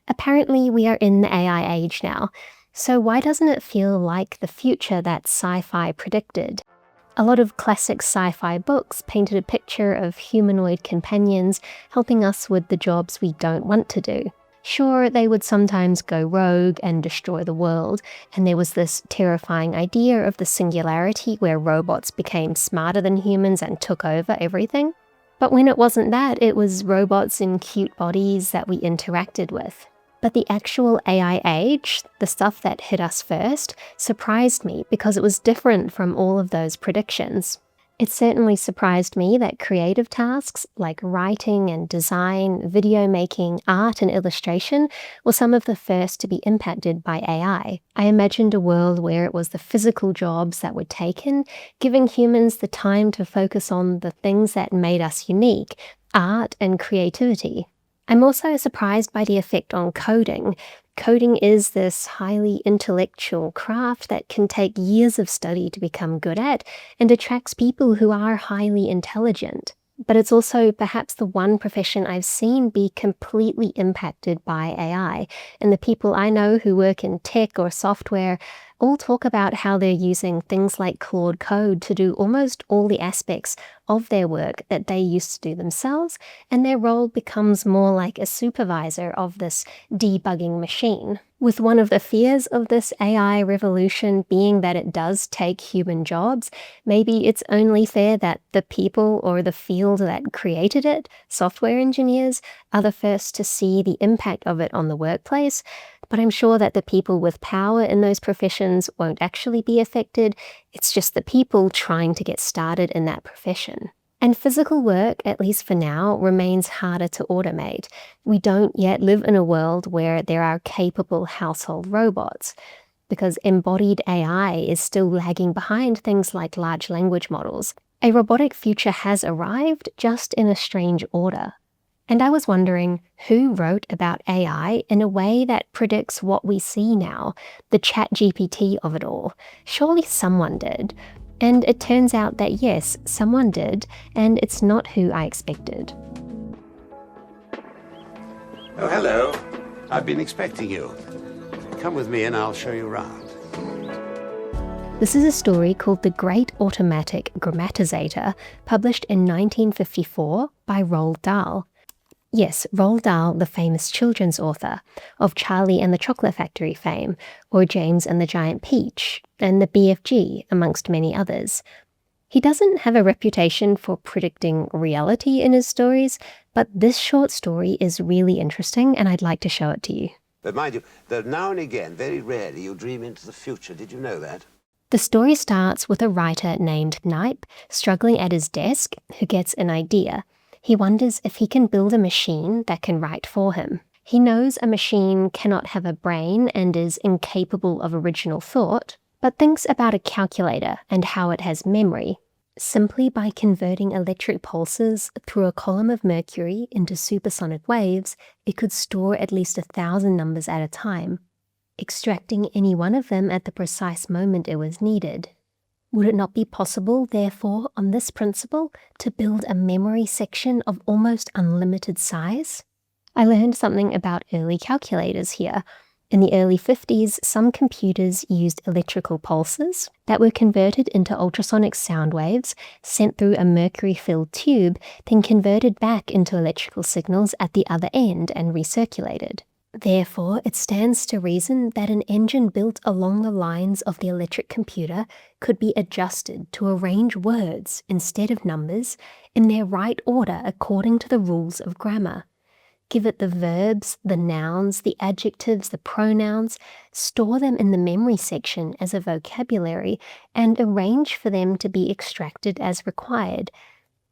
Apparently, we are in the AI age now, so why doesn't it feel like the future that sci-fi predicted? A lot of classic sci-fi books painted a picture of humanoid companions helping us with the jobs we don't want to do. Sure, they would sometimes go rogue and destroy the world, and there was this terrifying idea of the singularity where robots became smarter than humans and took over everything. But when it wasn't that, it was robots in cute bodies that we interacted with. But the actual AI age, the stuff that hit us first, surprised me because it was different from all of those predictions. It certainly surprised me that creative tasks like writing and design, video making, art and illustration were some of the first to be impacted by AI. I imagined a world where it was the physical jobs that were taken, giving humans the time to focus on the things that made us unique, art and creativity. I'm also surprised by the effect on coding. Coding is this highly intellectual craft that can take years of study to become good at and attracts people who are highly intelligent. But it's also perhaps the one profession I've seen be completely impacted by AI, and the people I know who work in tech or software all talk about how they're using things like Claude Code to do almost all the aspects of their work that they used to do themselves, and their role becomes more like a supervisor of this debugging machine. With one of the fears of this AI revolution being that it does take human jobs, maybe it's only fair that the people or the field that created it, software engineers, are the first to see the impact of it on the workplace. But I'm sure that the people with power in those professions won't actually be affected. It's just the people trying to get started in that profession. And physical work, at least for now, remains harder to automate. We don't yet live in a world where there are capable household robots, because embodied AI is still lagging behind things like large language models. A robotic future has arrived, just in a strange order. And I was wondering, who wrote about AI in a way that predicts what we see now, the ChatGPT of it all? Surely someone did. And it turns out that yes, someone did, and it's not who I expected. Oh, hello. I've been expecting you. Come with me and I'll show you around. This is a story called The Great Automatic Grammatizator, published in 1954 by Roald Dahl. Yes, Roald Dahl, the famous children's author of Charlie and the Chocolate Factory fame, or James and the Giant Peach, and the BFG, amongst many others. He doesn't have a reputation for predicting reality in his stories, but this short story is really interesting and I'd like to show it to you. But mind you, that now and again, very rarely, you dream into the future. Did you know that? The story starts with a writer named Knipe struggling at his desk who gets an idea. He wonders if he can build a machine that can write for him. He knows a machine cannot have a brain and is incapable of original thought, but thinks about a calculator and how it has memory. Simply by converting electric pulses through a column of mercury into supersonic waves, it could store at least 1,000 numbers at a time, extracting any one of them at the precise moment it was needed. Would it not be possible, therefore, on this principle, to build a memory section of almost unlimited size? I learned something about early calculators here. In the early 50s, some computers used electrical pulses that were converted into ultrasonic sound waves, sent through a mercury-filled tube, then converted back into electrical signals at the other end and recirculated. Therefore, it stands to reason that an engine built along the lines of the electric computer could be adjusted to arrange words instead of numbers in their right order according to the rules of grammar. Give it the verbs, the nouns, the adjectives, the pronouns, store them in the memory section as a vocabulary, and arrange for them to be extracted as required.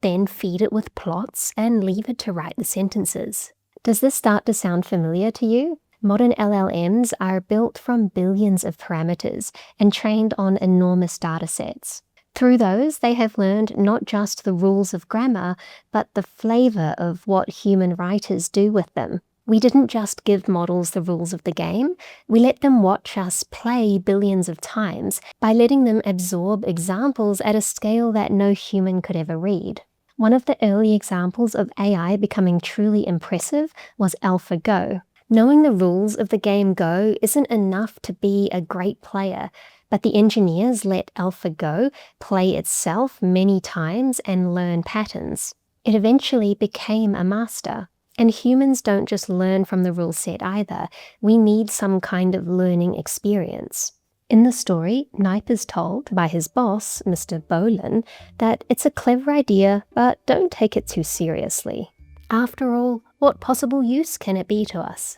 Then feed it with plots and leave it to write the sentences. Does this start to sound familiar to you? Modern LLMs are built from billions of parameters and trained on enormous datasets. Through those, they have learned not just the rules of grammar, but the flavor of what human writers do with them. We didn't just give models the rules of the game, we let them watch us play billions of times by letting them absorb examples at a scale that no human could ever read. One of the early examples of AI becoming truly impressive was AlphaGo. Knowing the rules of the game Go isn't enough to be a great player, but the engineers let AlphaGo play itself many times and learn patterns. It eventually became a master. And humans don't just learn from the rule set either. We need some kind of learning experience. In the story, Knipe is told by his boss, Mr. Bolin, that it's a clever idea, but don't take it too seriously. After all, what possible use can it be to us?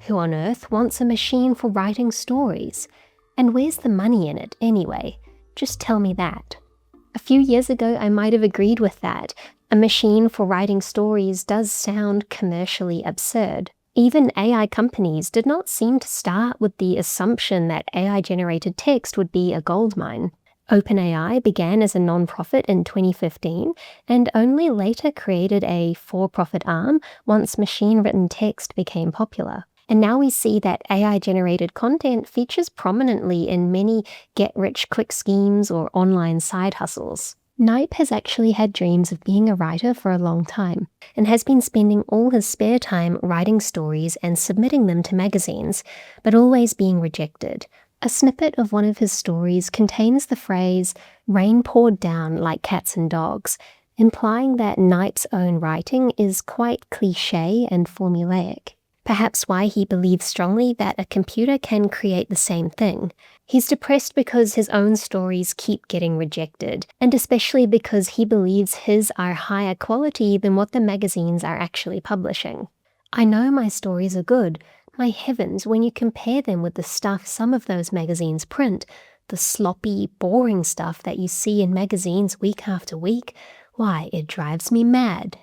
Who on earth wants a machine for writing stories? And where's the money in it, anyway? Just tell me that. A few years ago, I might have agreed with that. A machine for writing stories does sound commercially absurd. Even AI companies did not seem to start with the assumption that AI-generated text would be a goldmine. OpenAI began as a non-profit in 2015 and only later created a for-profit arm once machine-written text became popular. And now we see that AI-generated content features prominently in many get-rich-quick schemes or online side hustles. Knipe has actually had dreams of being a writer for a long time, and has been spending all his spare time writing stories and submitting them to magazines, but always being rejected. A snippet of one of his stories contains the phrase, "rain poured down like cats and dogs," implying that Knipe's own writing is quite cliché and formulaic. Perhaps why he believes strongly that a computer can create the same thing. He's depressed because his own stories keep getting rejected, and especially because he believes his are higher quality than what the magazines are actually publishing. I know my stories are good. My heavens, when you compare them with the stuff some of those magazines print, the sloppy, boring stuff that you see in magazines week after week, why, it drives me mad.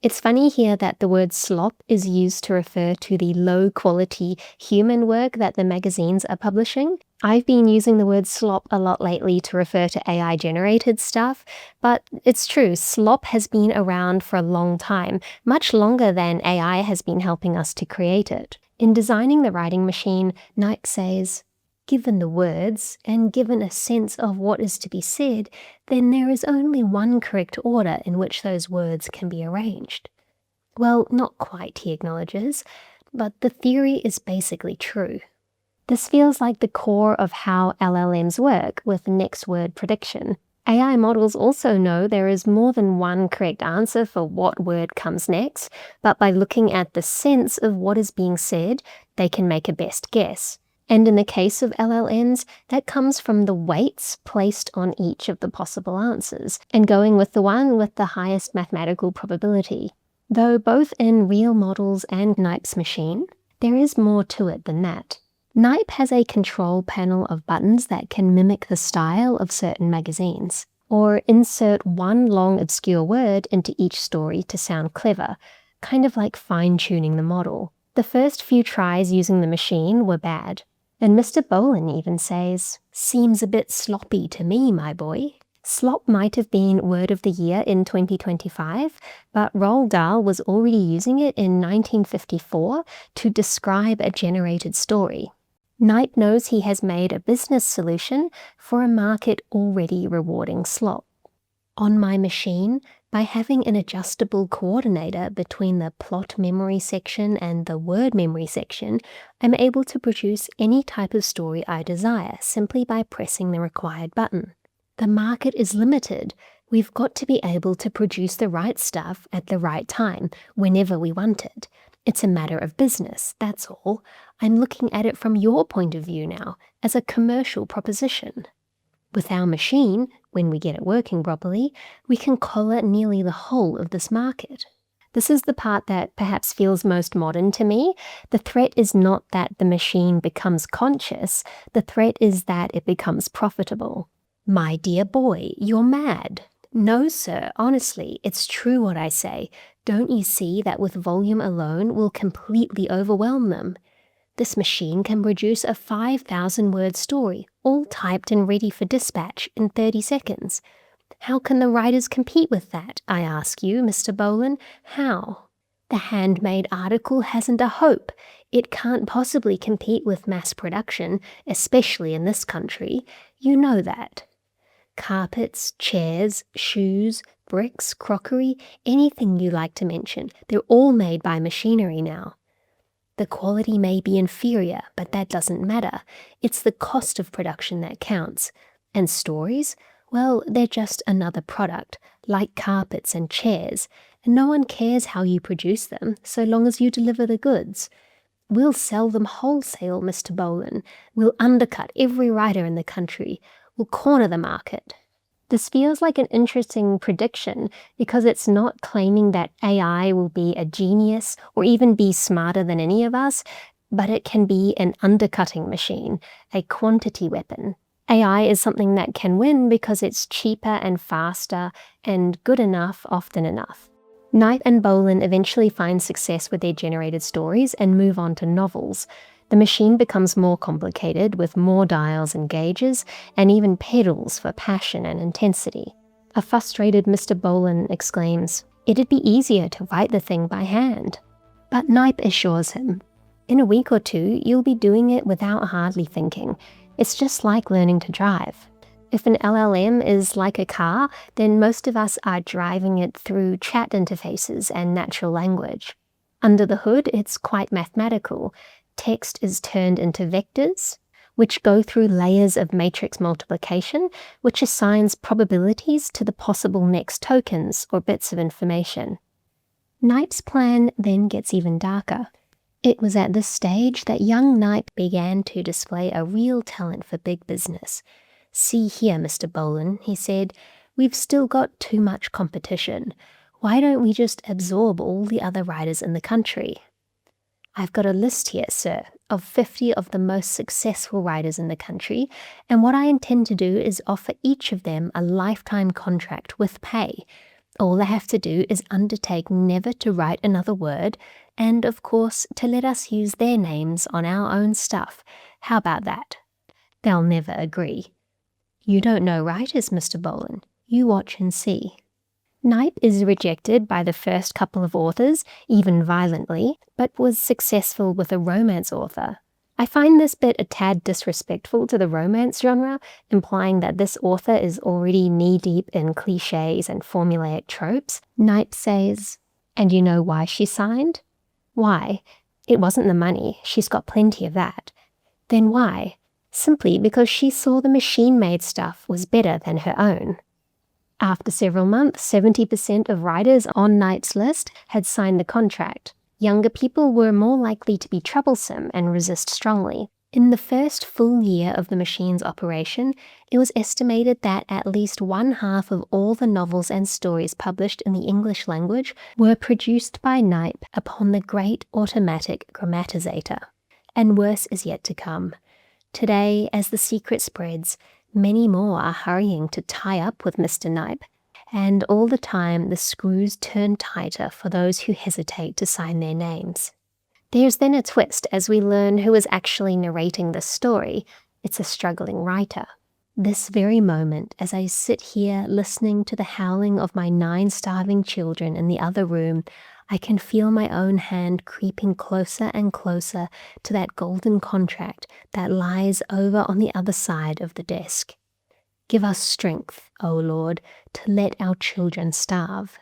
It's funny here that the word slop is used to refer to the low-quality human work that the magazines are publishing. I've been using the word slop a lot lately to refer to AI-generated stuff, but it's true, slop has been around for a long time, much longer than AI has been helping us to create it. In designing the writing machine, Knipe says, "Given the words, and given a sense of what is to be said, then there is only one correct order in which those words can be arranged." Well, not quite, he acknowledges, but the theory is basically true. This feels like the core of how LLMs work with next word prediction. AI models also know there is more than one correct answer for what word comes next, but by looking at the sense of what is being said, they can make a best guess. And in the case of LLMs, that comes from the weights placed on each of the possible answers, and going with the one with the highest mathematical probability. Though both in real models and Knipe's machine, there is more to it than that. Knipe has a control panel of buttons that can mimic the style of certain magazines, or insert one long obscure word into each story to sound clever, kind of like fine-tuning the model. The first few tries using the machine were bad. And Mr. Bolin even says, "Seems a bit sloppy to me, my boy." Slop might have been word of the year in 2025, but Roald Dahl was already using it in 1954 to describe a generated story. Knipe knows he has made a business solution for a market already rewarding slop. On my machine, by having an adjustable coordinator between the plot memory section and the word memory section, I'm able to produce any type of story I desire simply by pressing the required button. The market is limited. We've got to be able to produce the right stuff at the right time, whenever we want it. It's a matter of business, that's all. I'm looking at it from your point of view now, as a commercial proposition. With our machine, when we get it working properly, we can collar nearly the whole of this market. This is the part that perhaps feels most modern to me. The threat is not that the machine becomes conscious, the threat is that it becomes profitable. My dear boy, you're mad. No, sir, honestly, it's true what I say. Don't you see that with volume alone we'll completely overwhelm them? This machine can produce a 5,000-word story, all typed and ready for dispatch in 30 seconds. How can the writers compete with that, I ask you, Mr. Bolin? How? The handmade article hasn't a hope. It can't possibly compete with mass production, especially in this country. You know that. Carpets, chairs, shoes, bricks, crockery, anything you like to mention, they're all made by machinery now. The quality may be inferior, but that doesn't matter. It's the cost of production that counts. And stories? Well, they're just another product, like carpets and chairs, and no one cares how you produce them, so long as you deliver the goods. We'll sell them wholesale, Mr. Bolan. We'll undercut every writer in the country. We'll corner the market. This feels like an interesting prediction because it's not claiming that AI will be a genius or even be smarter than any of us, but it can be an undercutting machine, a quantity weapon. AI is something that can win because it's cheaper and faster and good enough often enough. Knipe and Bolan eventually find success with their generated stories and move on to novels. The machine becomes more complicated with more dials and gauges, and even pedals for passion and intensity. A frustrated Mr. Bolan exclaims, "It'd be easier to write the thing by hand." But Knipe assures him, "In a week or two, you'll be doing it without hardly thinking. It's just like learning to drive. If an LLM is like a car, then most of us are driving it through chat interfaces and natural language. Under the hood, it's quite mathematical. Text is turned into vectors, which go through layers of matrix multiplication, which assigns probabilities to the possible next tokens or bits of information." Knipe's plan then gets even darker. It was at this stage that young Knipe began to display a real talent for big business. "See here, Mr. Bolan," he said, "we've still got too much competition. Why don't we just absorb all the other writers in the country? I've got a list here, sir, of 50 of the most successful writers in the country, and what I intend to do is offer each of them a lifetime contract with pay. All they have to do is undertake never to write another word, and, of course, to let us use their names on our own stuff. How about that?" They'll never agree. "You don't know writers, Mr. Bolan. You watch and see." Knipe is rejected by the first couple of authors, even violently, but was successful with a romance author. I find this bit a tad disrespectful to the romance genre, implying that this author is already knee-deep in cliches and formulaic tropes. Knipe says, "And you know why she signed?" "Why? It wasn't the money. She's got plenty of that." "Then why?" "Simply because she saw the machine-made stuff was better than her own." After several months, 70% of writers on Knipe's list had signed the contract. Younger people were more likely to be troublesome and resist strongly. In the first full year of the machine's operation, it was estimated that at least 1/2 of all the novels and stories published in the English language were produced by Knipe upon the great automatic grammatizator. And worse is yet to come. Today, as the secret spreads, many more are hurrying to tie up with Mr. Knipe, and all the time the screws turn tighter for those who hesitate to sign their names. There's then a twist as we learn who is actually narrating the story. It's a struggling writer. This very moment, as I sit here listening to the howling of my 9 starving children in the other room, I can feel my own hand creeping closer and closer to that golden contract that lies over on the other side of the desk. Give us strength, O Lord, to let our children starve.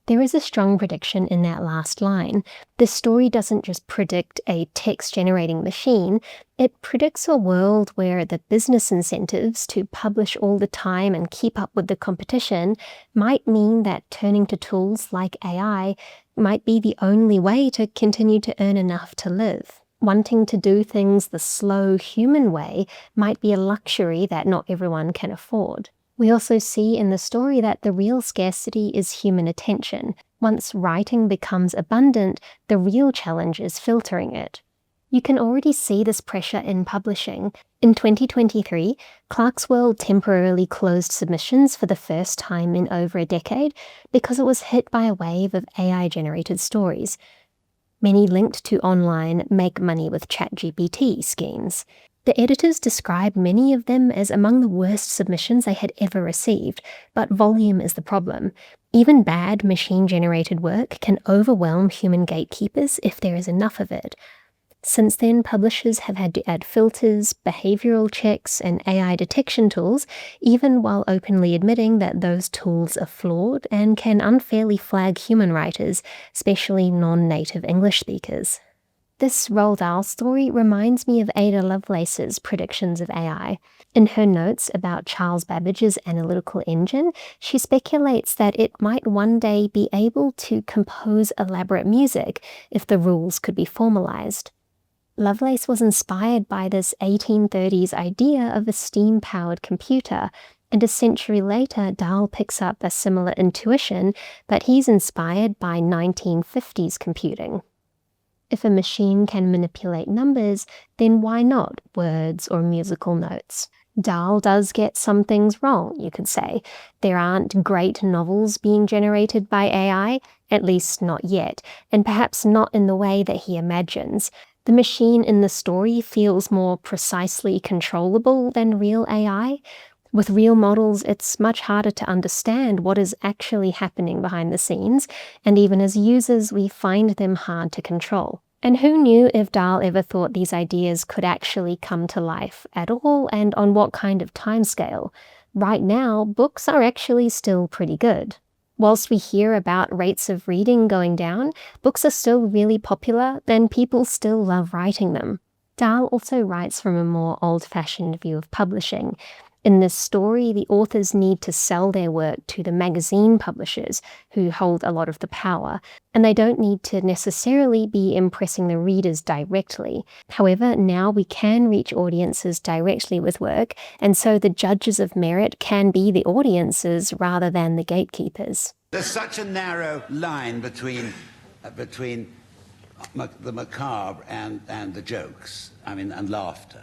There is a strong prediction in that last line. This story doesn't just predict a text-generating machine, it predicts a world where the business incentives to publish all the time and keep up with the competition might mean that turning to tools like AI might be the only way to continue to earn enough to live. Wanting to do things the slow human way might be a luxury that not everyone can afford. We also see in the story that the real scarcity is human attention. Once writing becomes abundant, the real challenge is filtering it. You can already see this pressure in publishing. In 2023, Clarkesworld temporarily closed submissions for the first time in over a decade because it was hit by a wave of AI-generated stories. Many linked to online make money with ChatGPT schemes. The editors describe many of them as among the worst submissions they had ever received, but volume is the problem. Even bad machine-generated work can overwhelm human gatekeepers if there is enough of it. Since then, publishers have had to add filters, behavioral checks, and AI detection tools, even while openly admitting that those tools are flawed and can unfairly flag human writers, especially non-native English speakers. This Roald Dahl story reminds me of Ada Lovelace's predictions of AI. In her notes about Charles Babbage's analytical engine, she speculates that it might one day be able to compose elaborate music if the rules could be formalized. Lovelace was inspired by this 1830s idea of a steam-powered computer, and a century later Dahl picks up a similar intuition, but he's inspired by 1950s computing. If a machine can manipulate numbers, then why not words or musical notes? Dahl does get some things wrong, you could say. There aren't great novels being generated by AI, at least not yet, and perhaps not in the way that he imagines. The machine in the story feels more precisely controllable than real AI. With real models, it's much harder to understand what is actually happening behind the scenes, and even as users, we find them hard to control. And who knew if Dahl ever thought these ideas could actually come to life at all, and on what kind of timescale? Right now, books are actually still pretty good. Whilst we hear about rates of reading going down, books are still really popular, and people still love writing them. Dahl also writes from a more old-fashioned view of publishing. In this story, the authors need to sell their work to the magazine publishers, who hold a lot of the power, and they don't need to necessarily be impressing the readers directly. However, now we can reach audiences directly with work, and so the judges of merit can be the audiences rather than the gatekeepers. There's such a narrow line between the macabre and the jokes, and laughter.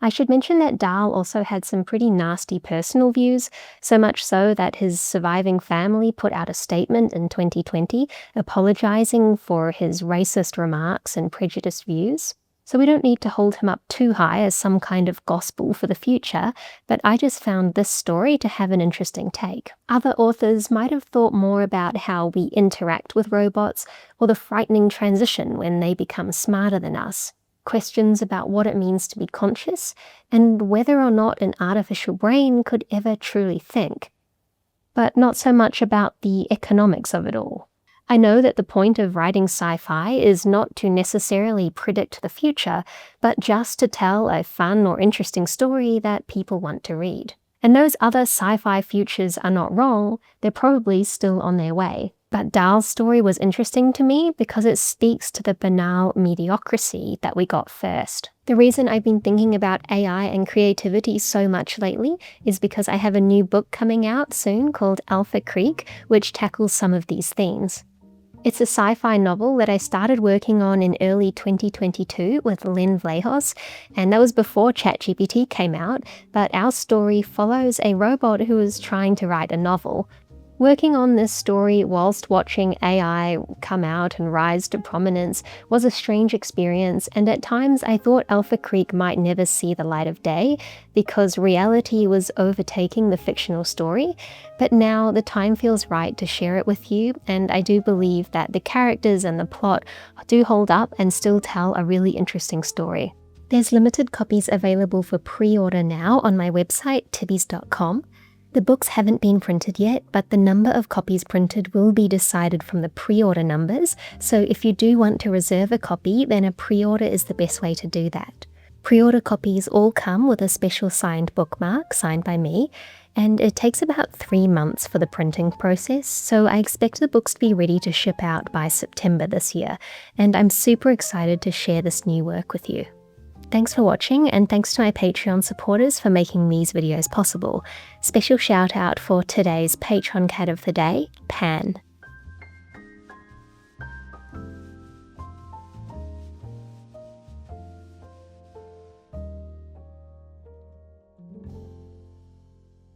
I should mention that Dahl also had some pretty nasty personal views, so much so that his surviving family put out a statement in 2020 apologizing for his racist remarks and prejudiced views. So we don't need to hold him up too high as some kind of gospel for the future, but I just found this story to have an interesting take. Other authors might have thought more about how we interact with robots, or the frightening transition when they become smarter than us. Questions about what it means to be conscious, and whether or not an artificial brain could ever truly think. But not so much about the economics of it all. I know that the point of writing sci-fi is not to necessarily predict the future, but just to tell a fun or interesting story that people want to read. And those other sci-fi futures are not wrong, they're probably still on their way. But Dahl's story was interesting to me because it speaks to the banal mediocrity that we got first. The reason I've been thinking about AI and creativity so much lately is because I have a new book coming out soon called Alpha Creek, which tackles some of these themes. It's a sci-fi novel that I started working on in early 2022 with Len Vlahos, and that was before ChatGPT came out, but our story follows a robot who is trying to write a novel. Working on this story whilst watching AI come out and rise to prominence was a strange experience, and at times I thought Alpha Creek might never see the light of day because reality was overtaking the fictional story, but now the time feels right to share it with you, and I do believe that the characters and the plot do hold up and still tell a really interesting story. There's limited copies available for pre-order now on my website, tibees.com. The books haven't been printed yet, but the number of copies printed will be decided from the pre-order numbers, so if you do want to reserve a copy, then a pre-order is the best way to do that. Pre-order copies all come with a special signed bookmark, signed by me, and it takes about 3 months for the printing process, so I expect the books to be ready to ship out by September this year, and I'm super excited to share this new work with you. Thanks for watching, and thanks to my Patreon supporters for making these videos possible. Special shout out for today's Patreon cat of the day, Pan.